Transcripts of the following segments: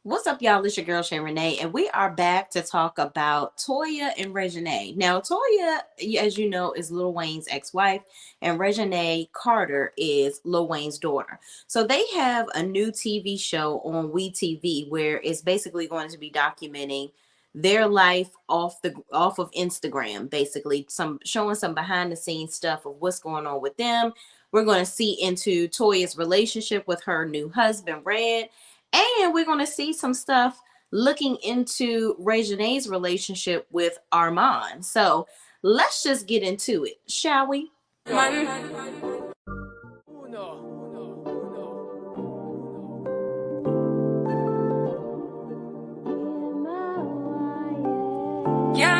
What's up, y'all? It's your girl Shayrenee, and we are back to talk about Toya and Reginae. Now, Toya, as you know, is Lil Wayne's ex-wife, and Reginae Carter is Lil Wayne's daughter. So they have a new TV show on WeTV where it's basically going to be documenting their life off of Instagram, basically some showing some behind the scenes stuff of what's going on with them. We're going to see into Toya's relationship with her new husband, Red. And we're going to see some stuff looking into Reginae's relationship with Armand. So let's just get into it, shall we? Can't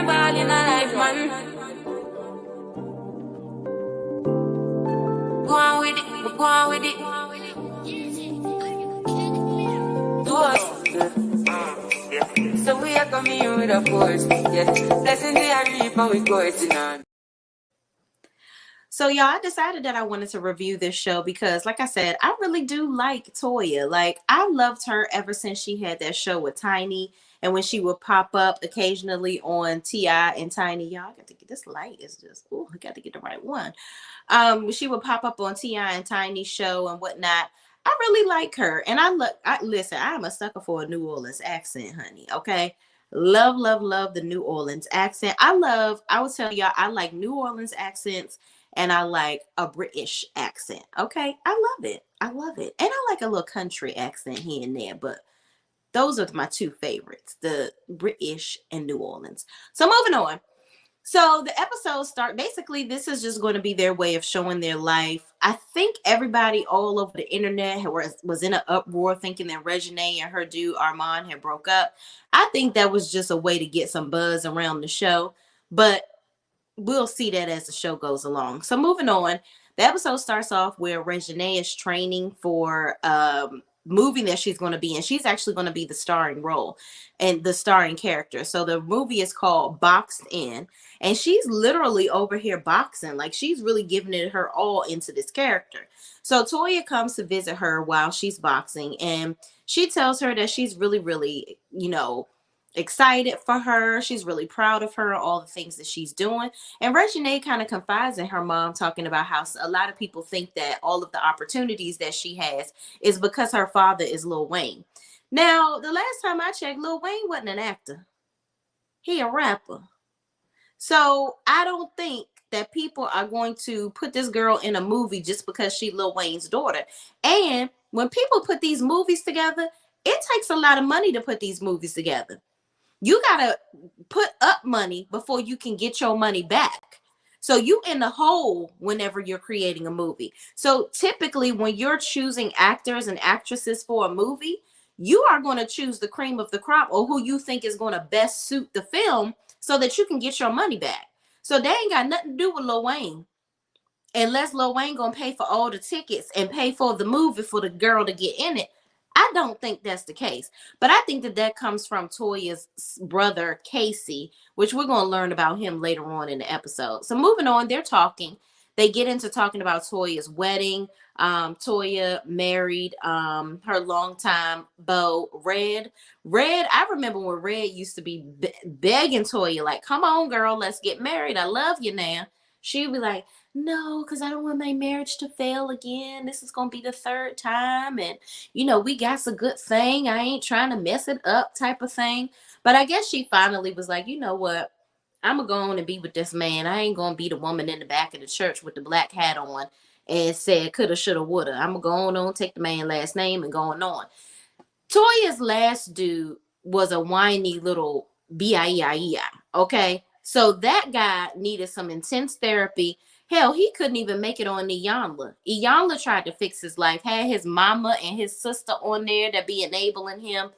ball in a life, man. Go on with it, go on with it. Do us. So we are coming here with a force. Yeah. Blessing the reap and we coursing on. So, y'all, I decided that I wanted to review this show because, like I said, I really do like Toya. Like, I loved her ever since she had that show with Tiny, and when she would pop up occasionally on T.I. and Tiny. Y'all, I got to get this light. Is just, oh, I got to get the right one. She would pop up on T.I. and Tiny show and whatnot. I really like her, and listen. I'm a sucker for a New Orleans accent, honey. Okay, love, love, love the New Orleans accent. I will tell y'all, I like New Orleans accents, and I like a British accent. Okay, I love it. I love it, and I like a little country accent here and there. But those are my two favorites: the British and New Orleans. So moving on. So the episodes start, basically this is just going to be their way of showing their life. I think everybody all over the internet was in an uproar thinking that Reginae and her dude Armand had broke up. I think that was just a way to get some buzz around the show, but we'll see that as the show goes along. So moving on, the episode starts off where Reginae is training for movie that she's going to be in. She's actually going to be the starring role and the starring character. So the movie is called Boxed In, and she's literally over here boxing. Like, she's really giving it her all into this character. So Toya comes to visit her while she's boxing, and she tells her that she's really, really, excited for her. She's really proud of her, all the things that she's doing. And Reginae kind of confides in her mom, talking about how a lot of people think that all of the opportunities that she has is because her father is Lil Wayne. Now, the last time I checked, Lil Wayne wasn't an actor. He a rapper. So I don't think that people are going to put this girl in a movie just because she Lil Wayne's daughter. And when people put these movies together, it takes a lot of money to put these movies together. You got to put up money before you can get your money back. So you in the hole whenever you're creating a movie. So typically when you're choosing actors and actresses for a movie, you are going to choose the cream of the crop, or who you think is going to best suit the film so that you can get your money back. So they ain't got nothing to do with Lil Wayne. Unless Lil Wayne going to pay for all the tickets and pay for the movie for the girl to get in it. I don't think that's the case. But I think that comes from Toya's brother, Casey, which we're going to learn about him later on in the episode. So moving on, they're talking. They get into talking about Toya's wedding. Toya married her longtime beau, Red. Red, I remember when Red used to be begging Toya, like, come on, girl, let's get married. I love you now. She'd be like, no, because I don't want my marriage to fail again. This is going to be the third time. And, we got a good thing. I ain't trying to mess it up type of thing. But I guess she finally was like, you know what? I'm going to go on and be with this man. I ain't going to be the woman in the back of the church with the black hat on and said coulda, shoulda, woulda. I'm going to go on, take the man's last name and going on. Toya's last dude was a whiny little B-I-E-I-E-I, okay? So that guy needed some intense therapy. Hell, he couldn't even make it on Iyanla. Iyanla tried to fix his life, had his mama and his sister on there that be enabling him.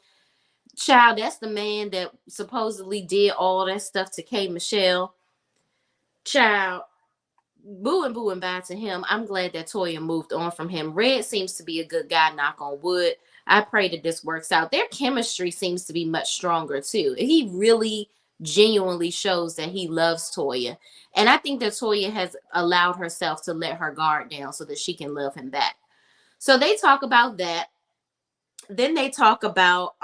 Child, that's the man that supposedly did all that stuff to K. Michelle. Child, boo and bye to him. I'm glad that Toya moved on from him. Red seems to be a good guy, knock on wood. I pray that this works out. Their chemistry seems to be much stronger too. He really genuinely shows that he loves Toya. And I think that Toya has allowed herself to let her guard down so that she can love him back. So they talk about that. Then they talk about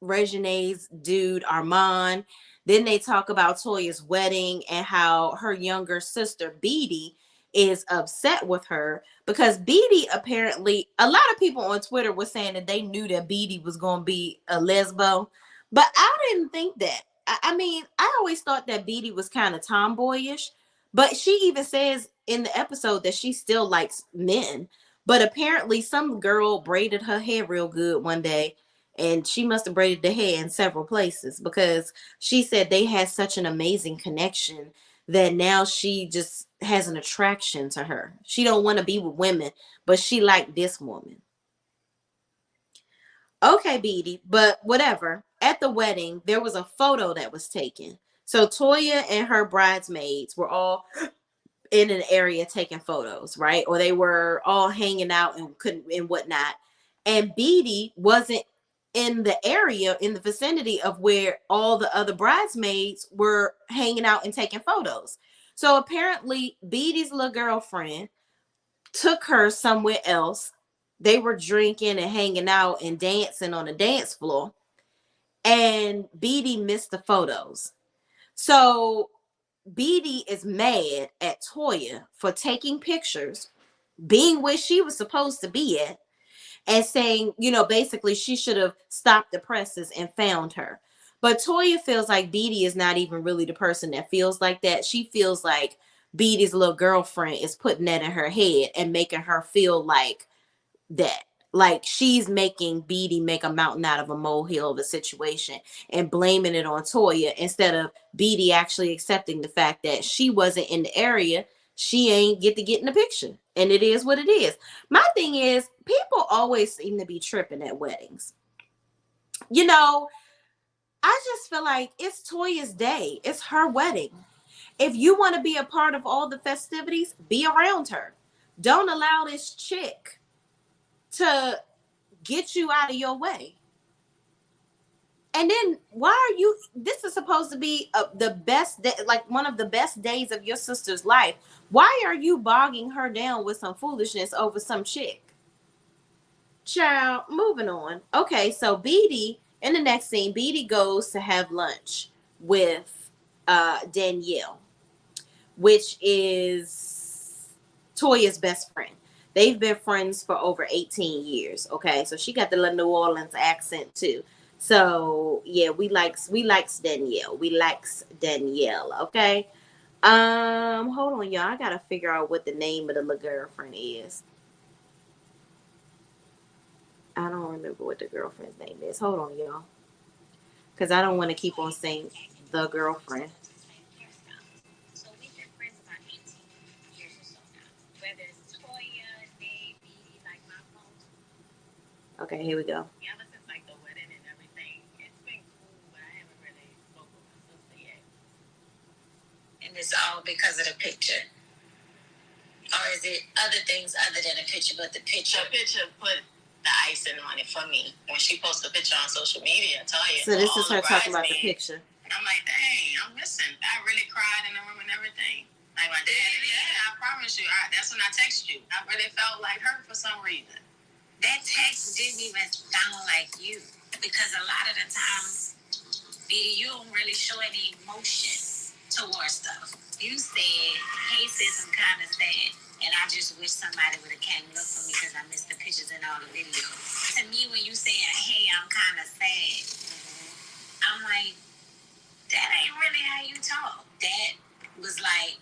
Reginae's dude Armand. Then they talk about Toya's wedding and how her younger sister Beatty is upset with her because Beatty apparently, a lot of people on Twitter were saying that they knew that Beatty was going to be a lesbo, but I didn't think that. I mean, I always thought that Beatty was kind of tomboyish, but she even says in the episode that she still likes men. But apparently, some girl braided her hair real good one day, and she must have braided the hair in several places because she said they had such an amazing connection that now she just has an attraction to her. She don't want to be with women, but she liked this woman. Okay, Beatty, but whatever. At the wedding, there was a photo that was taken. So Toya and her bridesmaids were all in an area taking photos, right? Or they were all hanging out and couldn't and whatnot. And Beatty wasn't in the area in the vicinity of where all the other bridesmaids were hanging out and taking photos. So apparently Beatty's little girlfriend took her somewhere else. They were drinking and hanging out and dancing on the dance floor. And Beatty missed the photos. So Beatty is mad at Toya for taking pictures, being where she was supposed to be at, and saying, basically she should have stopped the presses and found her. But Toya feels like Beatty is not even really the person that feels like that. She feels like Beatty's little girlfriend is putting that in her head and making her feel that. Like she's making Beatty make a mountain out of a molehill of a situation and blaming it on Toya instead of Beatty actually accepting the fact that she wasn't in the area. She ain't get in the picture. And it is what it is. My thing is, people always seem to be tripping at weddings. I just feel like it's Toya's day. It's her wedding. If you want to be a part of all the festivities, be around her. Don't allow this chick to get you out of your way. And then why are you? This is supposed to be the best day, like one of the best days of your sister's life. Why are you bogging her down with some foolishness over some chick? Child, moving on. Okay, so Beatty in the next scene, Beatty goes to have lunch with Danielle, which is Toya's best friend. They've been friends for over 18 years. Okay, so she got the little New Orleans accent too. So yeah, we likes Danielle. We likes Danielle. Okay. Hold on, y'all. I gotta figure out what the name of the little girlfriend is. I don't remember what the girlfriend's name is. Hold on, y'all. Because I don't want to keep on saying the girlfriend. Okay, here we go. And it's all because of the picture? Or is it other things other than a picture, but the picture? The picture put the icing on it for me. When she posted a picture on social media, Toya. So this is her talking about the picture. And I'm like, dang, I'm missing. I really cried in the room and everything. Like my dad, yeah, I promise you. That's when I texted you. I really felt like her for some reason. That text didn't even sound like you. Because a lot of the times, Didi, you don't really show any emotion towards stuff. You said, hey sis, I'm kind of sad. And I just wish somebody would have came and looked for me because I missed the pictures and all the videos. To me, when you say, hey, I'm kind of sad, I'm like, that ain't really how you talk. That was like,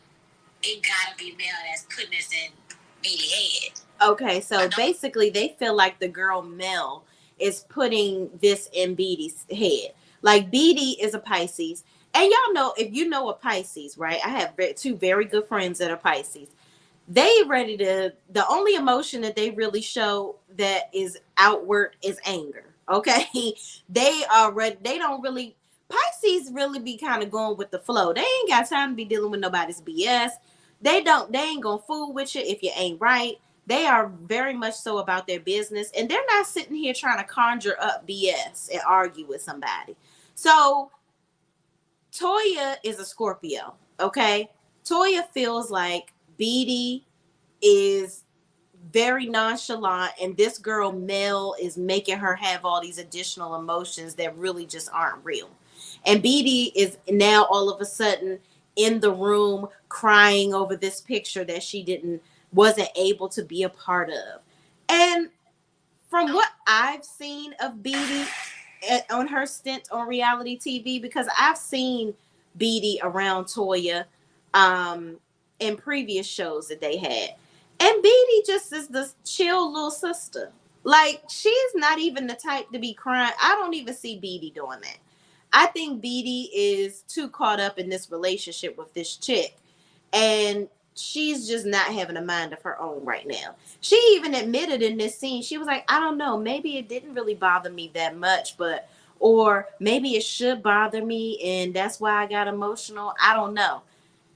it gotta be Mel that's putting this in Beatty's head. Okay, so basically they feel like the girl Mel is putting this in Beatty's head. Like Beatty is a Pisces. And y'all know, if you know a Pisces, right? I have two very good friends that are Pisces. They ready to, the only emotion that they really show that is outward is anger. Okay. They are ready. They don't really, Pisces really be kind of going with the flow. They ain't got time to be dealing with nobody's BS. They ain't gonna fool with you if you ain't right. They are very much so about their business, and they're not sitting here trying to conjure up BS and argue with somebody. So Toya is a Scorpio, okay? Toya feels like Beatty is very nonchalant, and this girl Mel is making her have all these additional emotions that really just aren't real. And Beatty is now all of a sudden in the room crying over this picture that she didn't wasn't able to be a part of. And from what I've seen of Beatty on her stint on reality TV, because I've seen Beatty around Toya um, in previous shows that they had. And Beatty just is this chill little sister. Like, she's not even the type to be crying. I don't even see Beatty doing that. I think Beatty is too caught up in this relationship with this chick. And she's just not having a mind of her own right now. She even admitted in this scene, she was like, I don't know, maybe it didn't really bother me that much, but, or maybe it should bother me and that's why I got emotional. I don't know.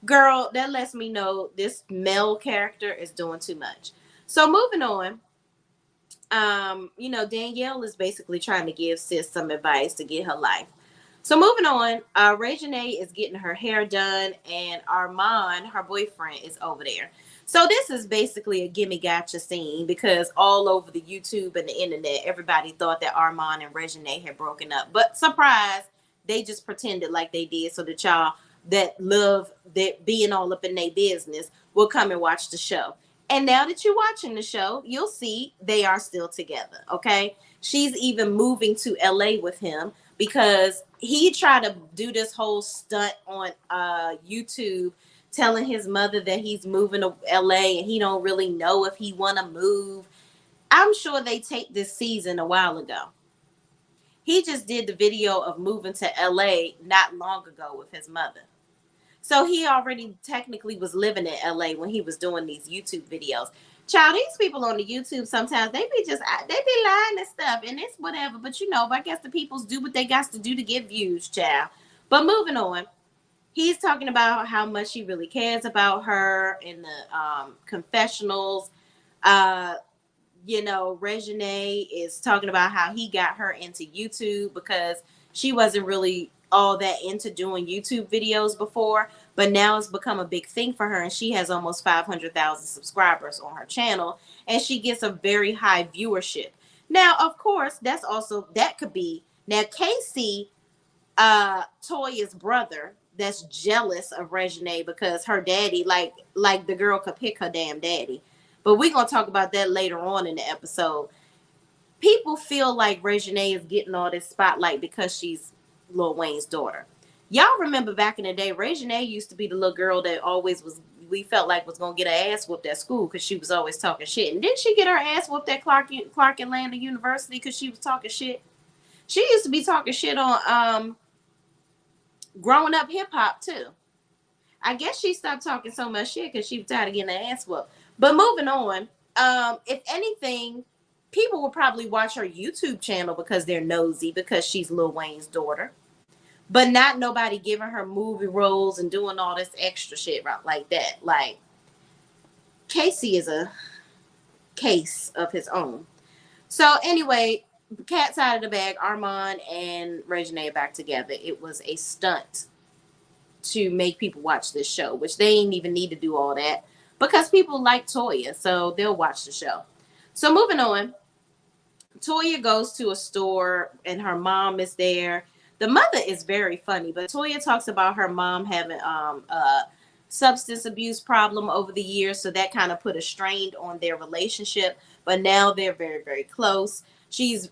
Girl, that lets me know this male character is doing too much. So moving on, Danielle is basically trying to give sis some advice to get her life. So moving on, Reginae is getting her hair done, and Armand, her boyfriend, is over there. So this is basically a gimme gotcha scene because all over the YouTube and the internet, everybody thought that Armand and Reginae had broken up. But surprise, they just pretended like they did so that y'all that love that being all up in their business will come and watch the show. And now that you're watching the show, you'll see they are still together. Okay. She's even moving to LA with him because he tried to do this whole stunt on YouTube telling his mother that he's moving to LA and he don't really know if he want to move. I'm sure they taped this season a while ago. He just did the video of moving to LA not long ago with his mother. So he already technically was living in LA when he was doing these YouTube videos. Child, these people on the YouTube sometimes they be lying and stuff, and it's whatever. But I guess the peoples do what they got to do to get views, child. But moving on, he's talking about how much he really cares about her in the confessionals. Reginae is talking about how he got her into YouTube because she wasn't really all that into doing YouTube videos before, but now it's become a big thing for her, and she has almost 500,000 subscribers on her channel, and she gets a very high viewership. Now, of course, that could be now Casey, Toya's brother, that's jealous of Reginae because her daddy, like the girl could pick her damn daddy. But we're gonna talk about that later on in the episode. People feel like Reginae is getting all this spotlight because she's Lil Wayne's daughter. Y'all remember back in the day, Reginae used to be the little girl that always we felt like was gonna get her ass whooped at school because she was always talking shit. And didn't she get her ass whooped at Clark and Landa University because she was talking shit? She used to be talking shit on growing up hip hop too. I guess she stopped talking so much shit because she was tired of getting her ass whooped. But moving on, if anything, people will probably watch her YouTube channel because they're nosy because she's Lil Wayne's daughter. But not nobody giving her movie roles and doing all this extra shit like that. Like, Casey is a case of his own. So anyway, cat's out of the bag. Armand and Reginae are back together. It was a stunt to make people watch this show, which they ain't even need to do all that because people like Toya, so they'll watch the show. So moving on, Toya goes to a store and her mom is there. The mother is very funny, but Toya talks about her mom having a substance abuse problem over the years, so that kind of put a strain on their relationship. But now they're very, very close. She's,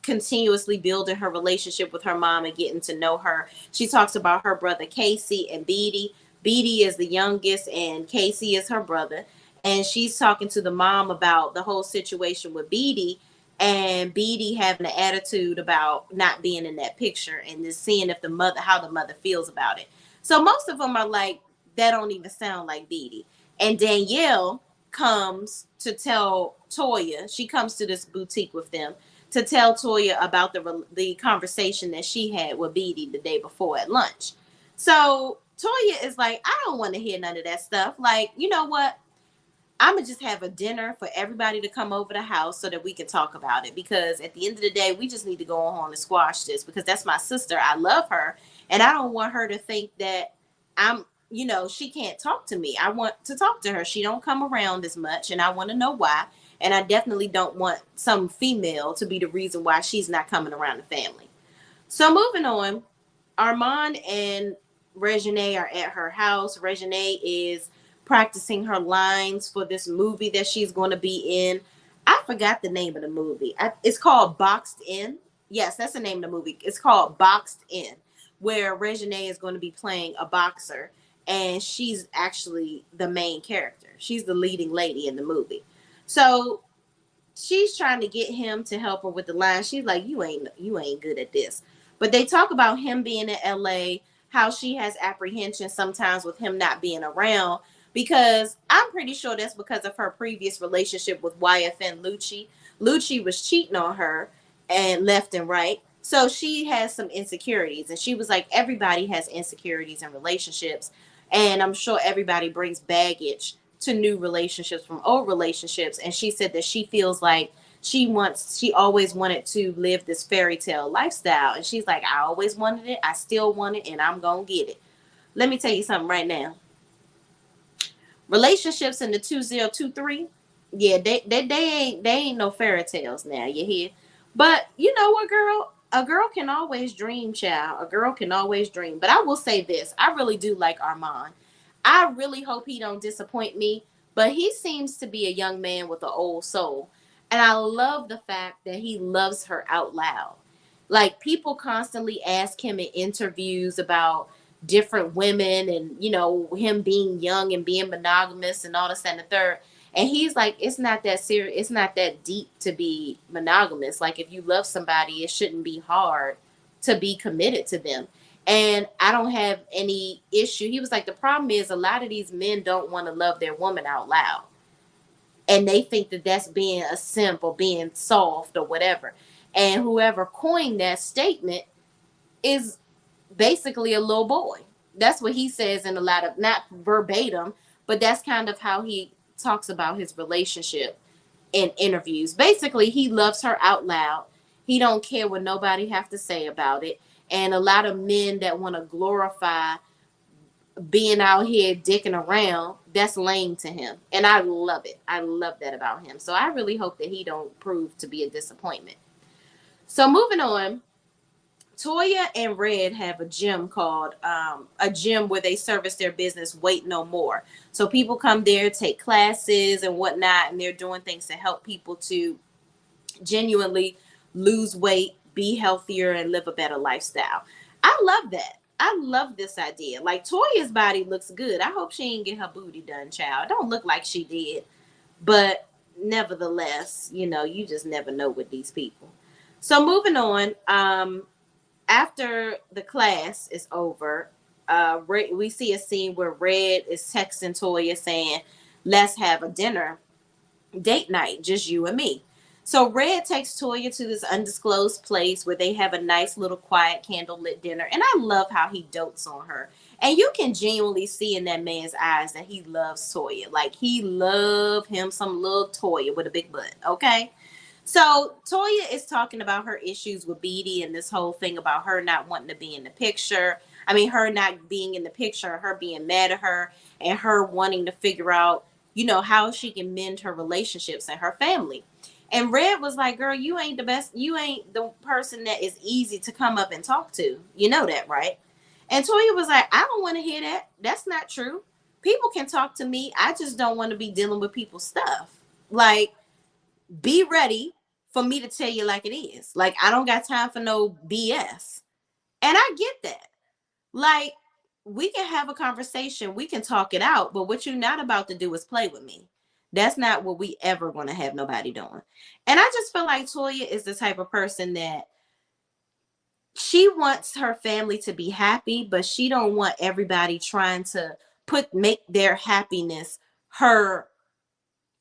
continuously building her relationship with her mom and getting to know her. She talks about her brother Casey and Beatty. Beatty is the youngest, and Casey is her brother. And she's talking to the mom about the whole situation with Beatty and Beatty having an attitude about not being in that picture and just seeing if how the mother feels about it. So most of them are like, that don't even sound like Beatty. And Danielle comes to tell Toya, she comes to this boutique with them to tell Toya about the conversation that she had with Beatty the day before at lunch. So Toya is like, I don't want to hear none of that stuff. Like, you know what? I'm going to just have a dinner for everybody to come over the house so that we can talk about it. Because at the end of the day, we just need to go on and squash this because that's my sister. I love her. And I don't want her to think that she can't talk to me. I want to talk to her. She don't come around as much, and I want to know why. And I definitely don't want some female to be the reason why she's not coming around the family. So moving on, Armand and Reginae are at her house. Reginae is practicing her lines for this movie that she's going to be in. I forgot the name of the movie. It's called Boxed In. Yes, that's the name of the movie. It's called Boxed In, where Reginae is going to be playing a boxer, and she's actually the main character. She's the leading lady in the movie. So she's trying to get him to help her with the line. She's like, you ain't good at this. But they talk about him being in LA, how she has apprehension sometimes with him not being around, because I'm pretty sure that's because of her previous relationship with YFN Lucci. Lucci was cheating on her and left and right. So she has some insecurities, and she was like, everybody has insecurities in relationships, and I'm sure everybody brings baggage to new relationships from old relationships. And she said that she feels like she always wanted to live this fairy tale lifestyle, and she's like, I always wanted it, I still want it, and I'm gonna get it. Let me tell you something right now. Relationships in the 2023, yeah, they ain't no fairy tales now, you hear? But you know what, girl, a girl can always dream, child. A girl can always dream. But I will say this, I really do like Armand. I really hope he don't disappoint me, but he seems to be a young man with an old soul, and I love the fact that he loves her out loud. Like, people constantly ask him in interviews about different women, and him being young and being monogamous and all this and the third, and he's like, it's not that serious, it's not that deep to be monogamous. Like, if you love somebody, it shouldn't be hard to be committed to them. And I don't have any issue. He was like, the problem is a lot of these men don't want to love their woman out loud, and they think that that's being a simp or being soft or whatever. And whoever coined that statement is basically a little boy. That's what he says in a lot of, not verbatim, but that's kind of how he talks about his relationship in interviews. Basically, he loves her out loud. He don't care what nobody have to say about it. And a lot of men that want to glorify being out here dicking around, that's lame to him. And I love it. I love that about him. So I really hope that he don't prove to be a disappointment. So moving on, Toya and Red have a gym called a gym where they service their business Wait No More. So people come there, take classes and whatnot, and they're doing things to help people to genuinely lose weight, be healthier, and live a better lifestyle. I love that. I love this idea. Like, Toya's body looks good. I hope she didn't get her booty done, child. It don't look like she did. But nevertheless, you just never know with these people. So moving on, after the class is over, we see a scene where Red is texting Toya saying, let's have a dinner date night, just you and me. So Red takes Toya to this undisclosed place where they have a nice little quiet candlelit dinner. And I love how he dotes on her. And you can genuinely see in that man's eyes that he loves Toya. Like, he love him some little Toya with a big butt, okay? So Toya is talking about her issues with Beatty and this whole thing about her not wanting to be in the picture. I mean, her not being in the picture, her being mad at her, and her wanting to figure out, how she can mend her relationships and her family. And Red was like, girl, you ain't the best. You ain't the person that is easy to come up and talk to. You know that, right? And Toya was like, I don't want to hear that. That's not true. People can talk to me. I just don't want to be dealing with people's stuff. Like, be ready for me to tell you like it is. Like, I don't got time for no BS. And I get that. Like, we can have a conversation, we can talk it out, but what you're not about to do is play with me. That's not what we ever going to have nobody doing. And I just feel like Toya is the type of person that she wants her family to be happy, but she don't want everybody trying to make their happiness her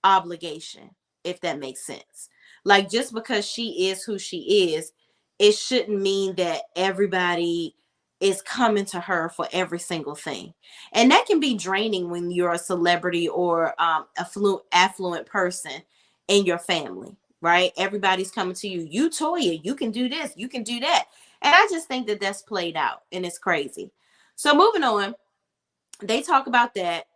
obligation, if that makes sense. Like, just because she is who she is, it shouldn't mean that everybody is coming to her for every single thing. And that can be draining when you're a celebrity or affluent person in your family, right? Everybody's coming to you. You, Toya, you can do this, you can do that. And I just think that that's played out, and it's crazy. So moving on, they talk about that.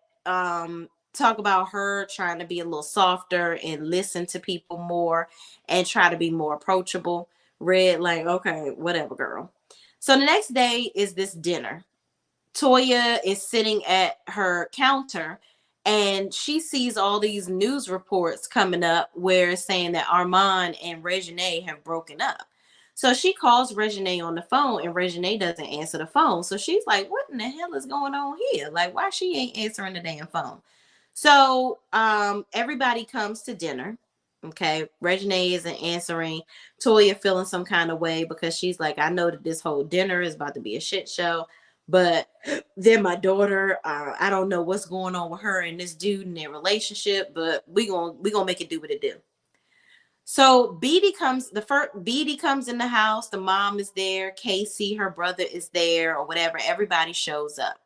Talk about her trying to be a little softer and listen to people more and try to be more approachable. Red, like, okay, whatever, girl. So the next day is this dinner. Toya is sitting at her counter and she sees all these news reports coming up where it's saying that Armand and Reginae have broken up. So she calls Reginae on the phone and Reginae doesn't answer the phone. So she's like, what in the hell is going on here? Like, why she ain't answering the damn phone? So everybody comes to dinner. Okay. Reginae isn't answering. Toya feeling some kind of way because she's like, I know that this whole dinner is about to be a shit show. But then my daughter, I don't know what's going on with her and this dude in their relationship, but we gonna make it do what it do. So Beatty comes in the house, the mom is there, Casey, her brother is there, or whatever. Everybody shows up.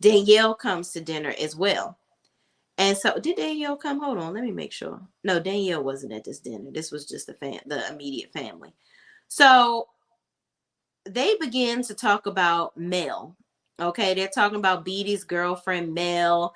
Danielle comes to dinner as well. And so did Danielle come? Hold on, let me make sure. No, Danielle wasn't at this dinner. This was just the immediate family. So they begin to talk about Mel. Okay, they're talking about Beatty's girlfriend Mel,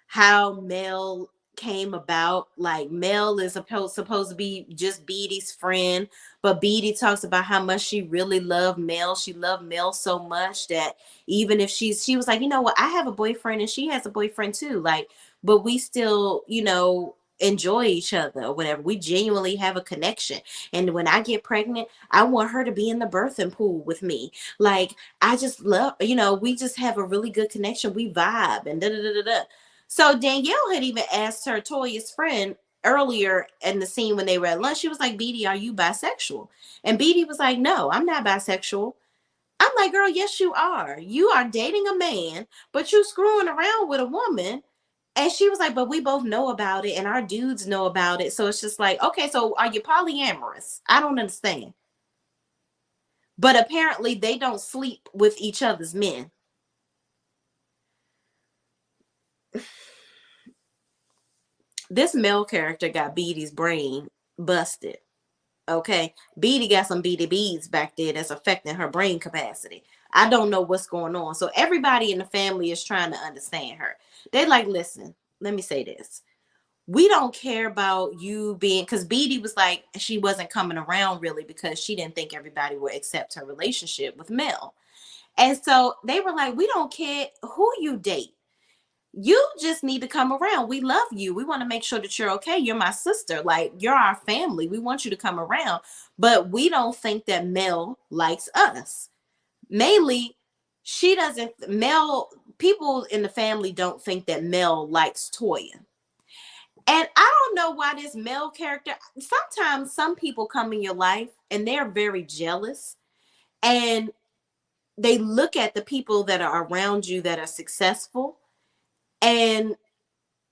how Mel came about. Like Mel is supposed to be just Beatty's friend, but Beatty talks about how much she really loved Mel. She loved Mel so much that even if she was like, you know what, I have a boyfriend and she has a boyfriend too. Like, but we still, enjoy each other or whatever. We genuinely have a connection. And when I get pregnant, I want her to be in the birthing pool with me. Like, I just love, we just have a really good connection. We vibe and da da da da da. So Danielle had even asked her Toya's friend earlier in the scene when they were at lunch. She was like, Beatty, are you bisexual? And Beatty was like, no, I'm not bisexual. I'm like, girl, yes, you are. You are dating a man, but you screwing around with a woman. And she was like, but we both know about it and our dudes know about it. So it's just like, okay, so are you polyamorous? I don't understand. But apparently they don't sleep with each other's men. This male character got Beatty's brain busted. Okay. Beatty got some Beatty beads back there that's affecting her brain capacity. I don't know what's going on. So everybody in the family is trying to understand her. They're like, listen, let me say this. We don't care about you being, because Beatty was like, she wasn't coming around really because she didn't think everybody would accept her relationship with Mel. And so they were like, we don't care who you date. You just need to come around. We love you. We want to make sure that you're okay. You're my sister. Like, you're our family. We want you to come around. But we don't think that Mel likes us. Mainly, she doesn't, Mel, people in the family don't think that Mel likes Toya. And I don't know why this Mel character, sometimes some people come in your life and they're very jealous and they look at the people that are around you that are successful and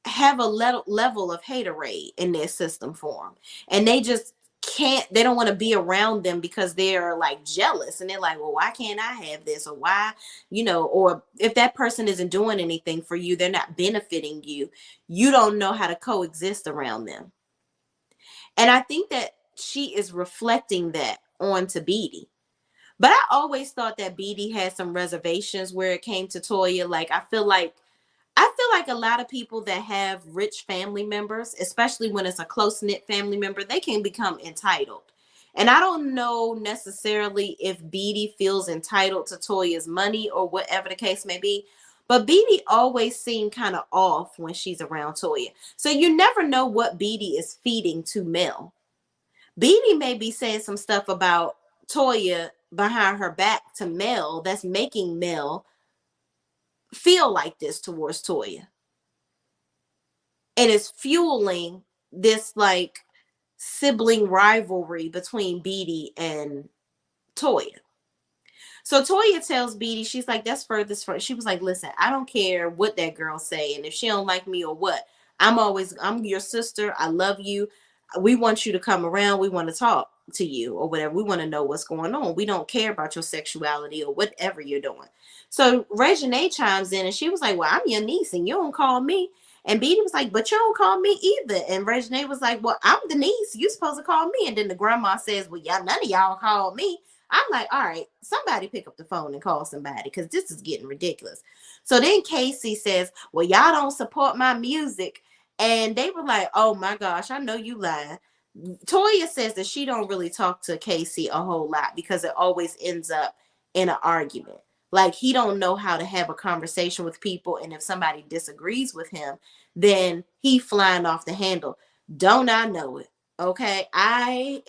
have a level of haterade in their system for them. And they just they don't want to be around them because they're like jealous and they're like, well, why can't I have this? Or why, or if that person isn't doing anything for you, they're not benefiting you. You don't know how to coexist around them. And I think that she is reflecting that onto Beatty. But I always thought that Beatty had some reservations where it came to Toya. Like, I feel like a lot of people that have rich family members, especially when it's a close-knit family member, they can become entitled. And I don't know necessarily if Beatty feels entitled to Toya's money or whatever the case may be. But Beatty always seemed kind of off when she's around Toya. So you never know what Beatty is feeding to Mel. Beatty may be saying some stuff about Toya behind her back to Mel that's making Mel feel like this towards Toya. And it's fueling this like sibling rivalry between Beatty and Toya. So Toya tells Beatty, she's like, that's furthest from. She was like, listen, I don't care what that girl say, and if she don't like me or what, I'm your sister. I love you. We want you to come around. We want to talk to you or whatever. We want to know what's going on. We don't care about your sexuality or whatever you're doing. So Reginae chimes in and she was like, well, I'm your niece and you don't call me. And Beatty was like, but you don't call me either. And Reginae was like, well, I'm the niece. You supposed to call me. And then the grandma says, well, y'all, none of y'all called me. I'm like, all right, somebody pick up the phone and call somebody because this is getting ridiculous. So then Casey says, well, y'all don't support my music. And they were like, oh my gosh, I know you lying. Toya says that she don't really talk to Casey a whole lot because it always ends up in an argument. Like he don't know how to have a conversation with people, and if somebody disagrees with him, then he flying off the handle. Don't I know it? Okay, I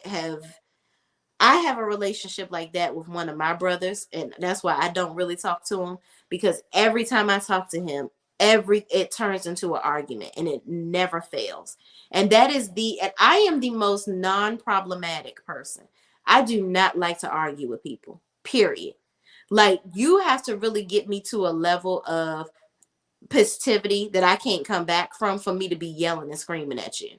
have a relationship like that with one of my brothers, and that's why I don't really talk to him because every time I talk to him, it turns into an argument and it never fails. And I am the most non-problematic person. I do not like to argue with people. Period. Like you have to really get me to a level of positivity that I can't come back from for me to be yelling and screaming at you.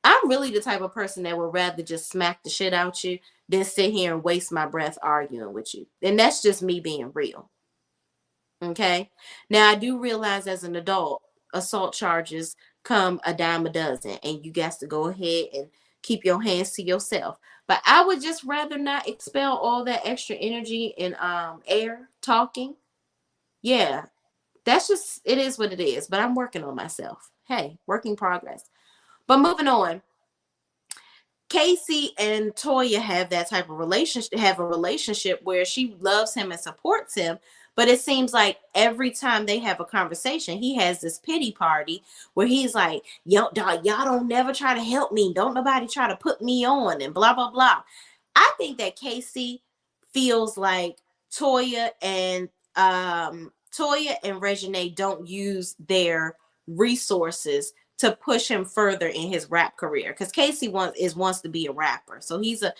I'm really the type of person that would rather just smack the shit out you than sit here and waste my breath arguing with you. And that's just me being real. Okay. Now I do realize as an adult, assault charges come a dime a dozen, and you got to go ahead and keep your hands to yourself. But I would just rather not expel all that extra energy and air talking. Yeah. That's just it is what it is. But I'm working on myself. Hey, working progress. But moving on. Casey and Toya have a relationship where she loves him and supports him, but it seems like every time they have a conversation, he has this pity party where he's like, "Yo, dog, y'all don't never try to help me. Don't nobody try to put me on," and blah blah blah. I think that Casey feels like Toya and Reginae don't use their resources to push him further in his rap career because Casey wants to be a rapper. So he's a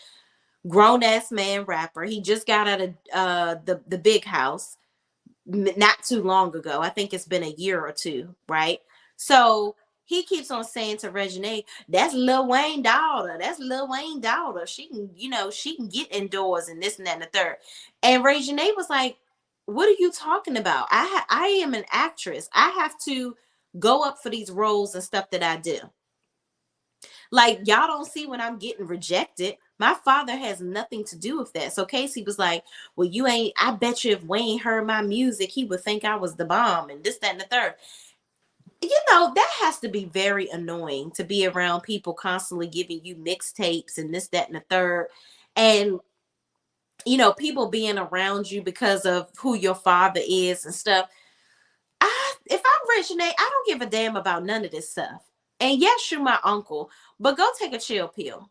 grown ass man rapper. He just got out of the big house not too long ago. I think it's been a year or two, right? So he keeps on saying to Reginae, "That's Lil Wayne daughter. That's Lil Wayne daughter. She can, she can get indoors and this and that and the third." And Reginae was like, "What are you talking about? I am an actress. I have to go up for these roles and stuff that I do. Like, y'all don't see when I'm getting rejected. My father has nothing to do with that." So Casey was like, "Well, I bet you if Wayne heard my music, he would think I was the bomb and this, that, and the third." That has to be very annoying to be around people constantly giving you mixtapes and this, that, and the third. And, people being around you because of who your father is and stuff. If I'm Reginae, I don't give a damn about none of this stuff. And yes, you're my uncle, but go take a chill pill.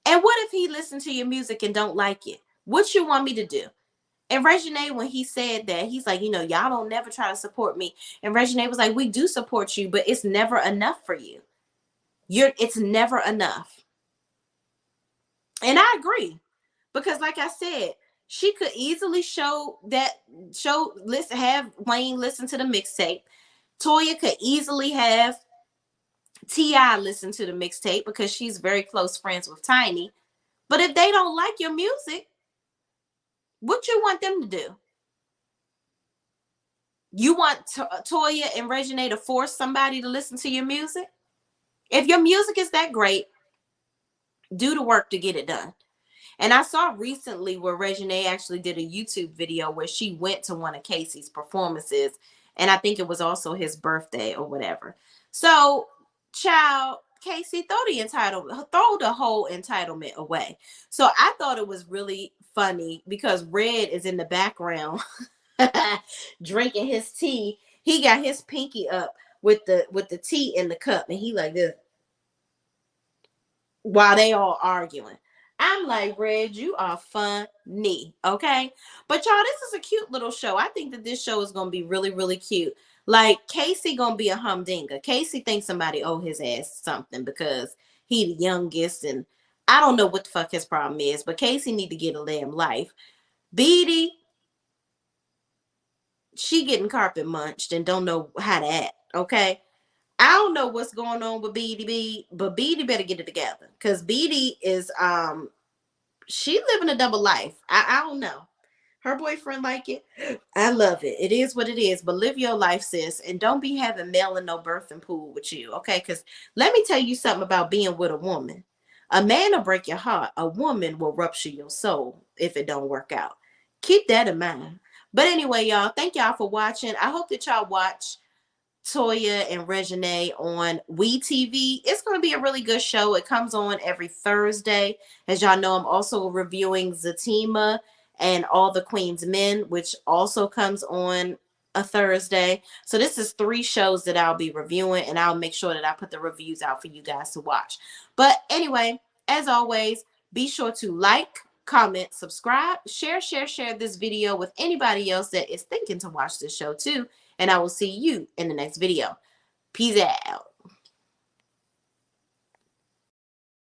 And what if he listened to your music and don't like it? What you want me to do? And Reginae, when he said that, he's like, y'all don't never try to support me. And Reginae was like, we do support you, but it's never enough for you. It's never enough. And I agree. Because like I said, she could easily have Wayne listen to the mixtape. Toya could easily have T.I. listen to the mixtape because she's very close friends with Tiny. But if they don't like your music, what you want them to do? You want Toya and Reginae to force somebody to listen to your music? If your music is that great, do the work to get it done. And I saw recently where Reginae actually did a YouTube video where she went to one of Casey's performances. And I think it was also his birthday or whatever. So, child, Casey, throw the whole entitlement away. So I thought it was really funny because Red is in the background drinking his tea. He got his pinky up with the tea in the cup, and he like this while they all arguing. I'm like, Red, you are funny, okay? But y'all, this is a cute little show. I think that this show is gonna be really, really cute. Like Casey gonna be a humdinger. Casey thinks somebody owe his ass something because he the youngest, and I don't know what the fuck his problem is. But Casey need to get a damn life. Beatty, she getting carpet munched and don't know how to act. Okay, I don't know what's going on with Beatty, but Beatty better get it together because Beatty is she living a double life. I don't know. Her boyfriend like it. I love it. It is what it is. But live your life, sis, and don't be having Mel in no birthing pool with you, okay? Because let me tell you something about being with a woman. A man will break your heart. A woman will rupture your soul if it don't work out. Keep that in mind. But anyway, y'all, thank y'all for watching. I hope that y'all watch Toya and Reginae on WeTV. It's going to be a really good show. It comes on every Thursday. As y'all know, I'm also reviewing Zatima and All the Queen's Men, which also comes on a Thursday. So this is 3 shows that I'll be reviewing, and I'll make sure that I put the reviews out for you guys to watch. But anyway, as always, be sure to like, comment, subscribe, share this video with anybody else that is thinking to watch this show too. And I will see you in the next video. Peace out.